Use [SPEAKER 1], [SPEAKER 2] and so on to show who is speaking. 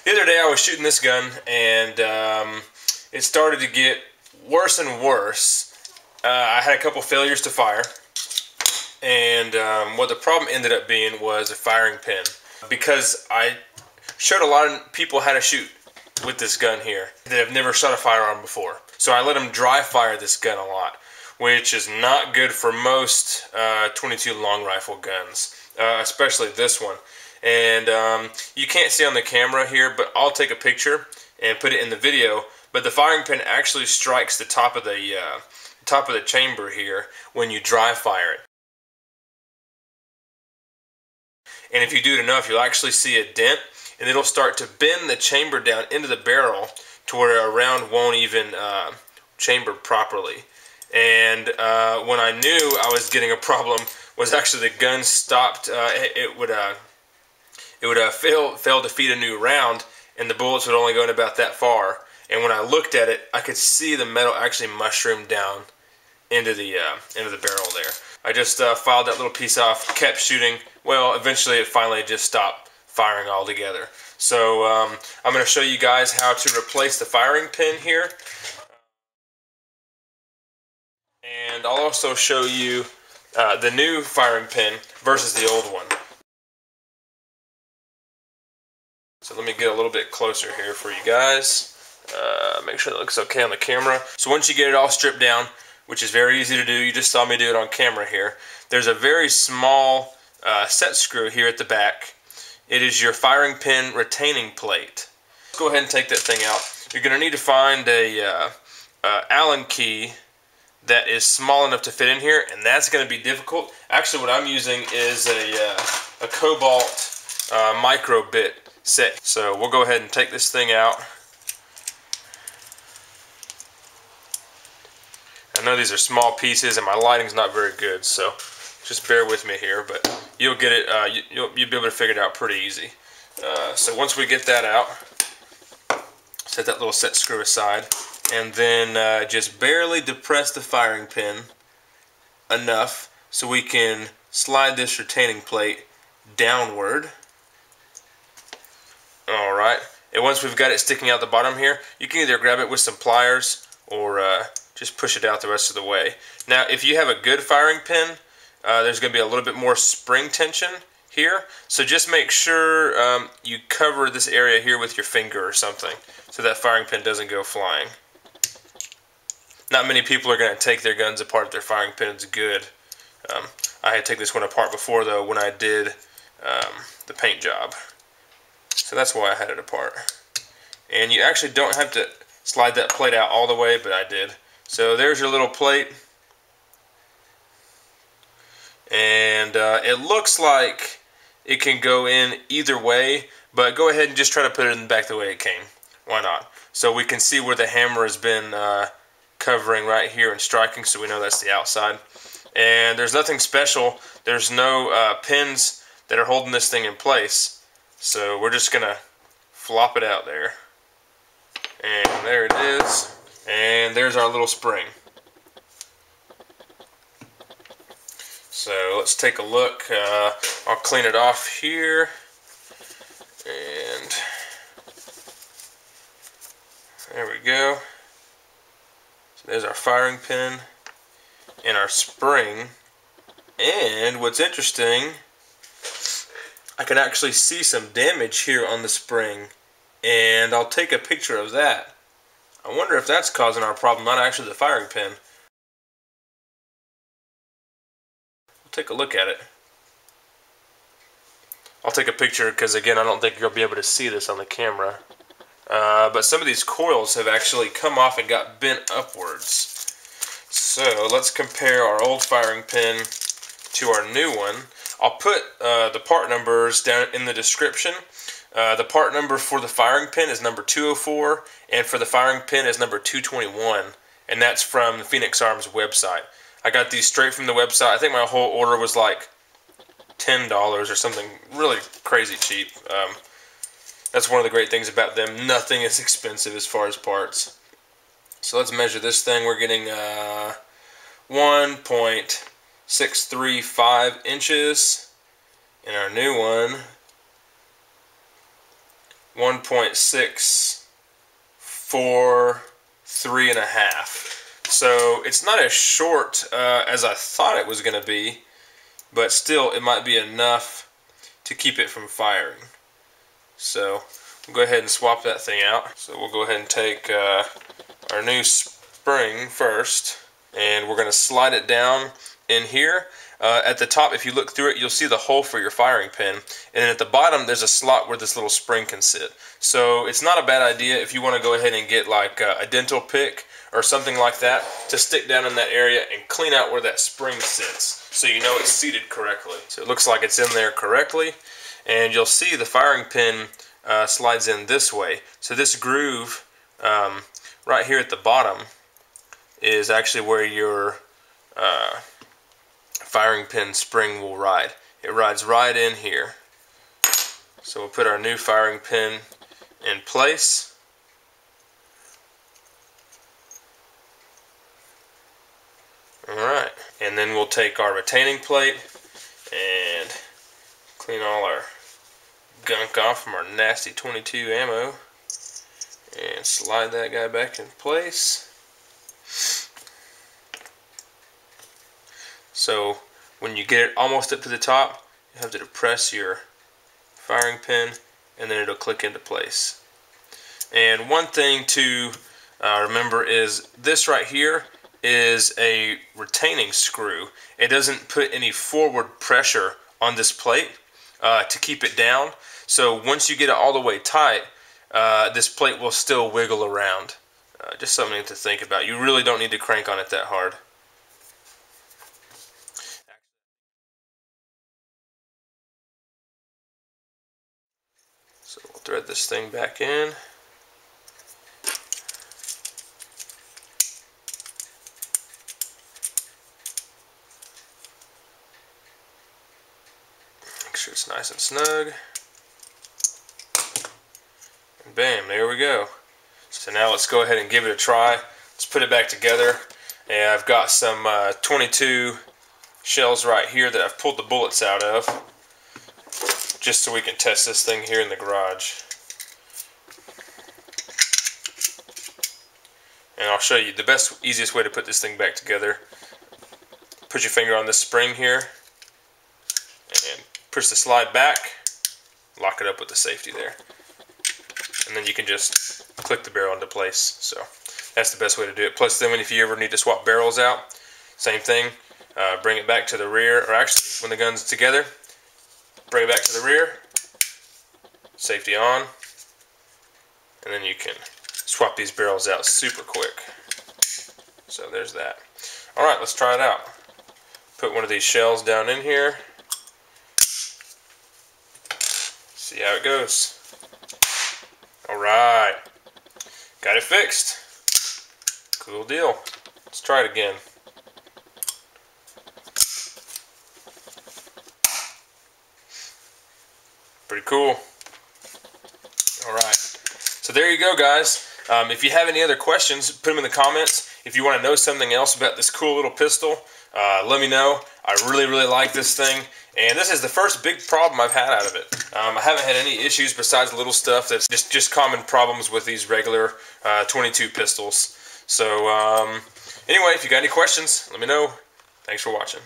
[SPEAKER 1] The other day I was shooting this gun and it started to get worse and worse. I had a couple failures to fire, and what the problem ended up being was a firing pin, because I showed a lot of people how to shoot with this gun here that have never shot a firearm before. So I let them dry fire this gun a lot, which is not good for most 22 long rifle guns, especially this one. And you can't see on the camera here, but I'll take a picture and put it in the video. But the firing pin actually strikes the top of the chamber here when you dry fire it. And if you do it enough, you'll actually see a dent, and it'll start to bend the chamber down into the barrel to where a round won't even chamber properly. And when I knew I was getting a problem was actually the gun stopped. It would fail to feed a new round, and the bullets would only go in about that far. And when I looked at it, I could see the metal actually mushroom down into the barrel there. I just filed that little piece off, kept shooting. Well, eventually it finally just stopped firing altogether. So I'm going to show you guys how to replace the firing pin here. And I'll also show you the new firing pin versus the old one. So let me get a little bit closer here for you guys. Make sure that looks okay on the camera. So once you get it all stripped down, which is very easy to do, you just saw me do it on camera here, there's a very small set screw here at the back. It is your firing pin retaining plate. Let's go ahead and take that thing out. You're going to need to find a Allen key that is small enough to fit in here, and that's going to be difficult. Actually, what I'm using is a Cobalt micro bit set. So we'll go ahead and take this thing out. I know these are small pieces and my lighting's not very good, so just bear with me here, but you'll get it, you'll be able to figure it out pretty easy. So once we get that out, set that little set screw aside, and then just barely depress the firing pin enough so we can slide this retaining plate downward. Alright, and once we've got it sticking out the bottom here, you can either grab it with some pliers or just push it out the rest of the way. Now, if you have a good firing pin, there's going to be a little bit more spring tension here, so just make sure you cover this area here with your finger or something so that firing pin doesn't go flying. Not many people are going to take their guns apart if their firing pin's good. I had to take this one apart before, though, when I did the paint job. So that's why I had it apart. And you actually don't have to slide that plate out all the way, but I did. So there's your little plate. And it looks like it can go in either way, but go ahead and just try to put it in back the way it came. Why not? So we can see where the hammer has been covering right here and striking, so we know that's the outside. And there's nothing special. There's no pins that are holding this thing in place. So we're just gonna flop it out there. And there it is. And there's our little spring. So let's take a look. I'll clean it off here. And there we go. So there's our firing pin and our spring. And what's interesting, I can actually see some damage here on the spring, and I'll take a picture of that. I wonder if that's causing our problem, not actually the firing pin. We'll take a look at it. I'll take a picture because, again, I don't think you'll be able to see this on the camera. But some of these coils have actually come off and got bent upwards. So let's compare our old firing pin to our new one. I'll put the part numbers down in the description. The part number for the firing pin is number 204, and for the firing pin is number 221, and that's from the Phoenix Arms website. I got these straight from the website. I think my whole order was like $10 or something really crazy cheap. That's one of the great things about them. Nothing is expensive as far as parts. So let's measure this thing. We're getting 1.635 inches in our new one. 1.643.5. So it's not as short as I thought it was going to be, but still it might be enough to keep it from firing. So we'll go ahead and swap that thing out. So we'll go ahead and take our new spring first, and we're going to slide it down in here. At the top, if you look through it, you'll see the hole for your firing pin, and then at the bottom there's a slot where this little spring can sit. So it's not a bad idea if you want to go ahead and get like a dental pick or something like that to stick down in that area and clean out where that spring sits, so you know it's seated correctly. So it looks like it's in there correctly, and you'll see the firing pin slides in this way. So this groove right here at the bottom is actually where your firing pin spring will ride. It rides right in here. So we'll put our new firing pin in place. Alright, and then we'll take our retaining plate and clean all our gunk off from our nasty 22 ammo and slide that guy back in place. So when you get it almost up to the top, you have to depress your firing pin and then it'll click into place. And one thing to remember is this right here is a retaining screw. It doesn't put any forward pressure on this plate to keep it down. So once you get it all the way tight, this plate will still wiggle around. Just something to think about. You really don't need to crank on it that hard. So we'll thread this thing back in. Make sure it's nice and snug. And bam, there we go. So now let's go ahead and give it a try. Let's put it back together. And I've got some 22 shells right here that I've pulled the bullets out of, just so we can test this thing here in the garage. And I'll show you the best, easiest way to put this thing back together. Put your finger on this spring here and push the slide back, lock it up with the safety there, and then you can just click the barrel into place. So that's the best way to do it. Plus then if you ever need to swap barrels out, same thing, bring it back to the rear, or actually when the gun's together, bring it back to the rear, safety on, and then you can swap these barrels out super quick. So there's that. Alright, let's try it out. Put one of these shells down in here. See how it goes. Alright. Got it fixed. Cool deal. Let's try it again. Pretty cool. Alright. So there you go, guys. If you have any other questions, put them in the comments. If you want to know something else about this cool little pistol, let me know. I really like this thing. And this is the first big problem I've had out of it. I haven't had any issues besides little stuff that's just common problems with these regular 22 pistols. So anyway, if you got any questions, let me know. Thanks for watching.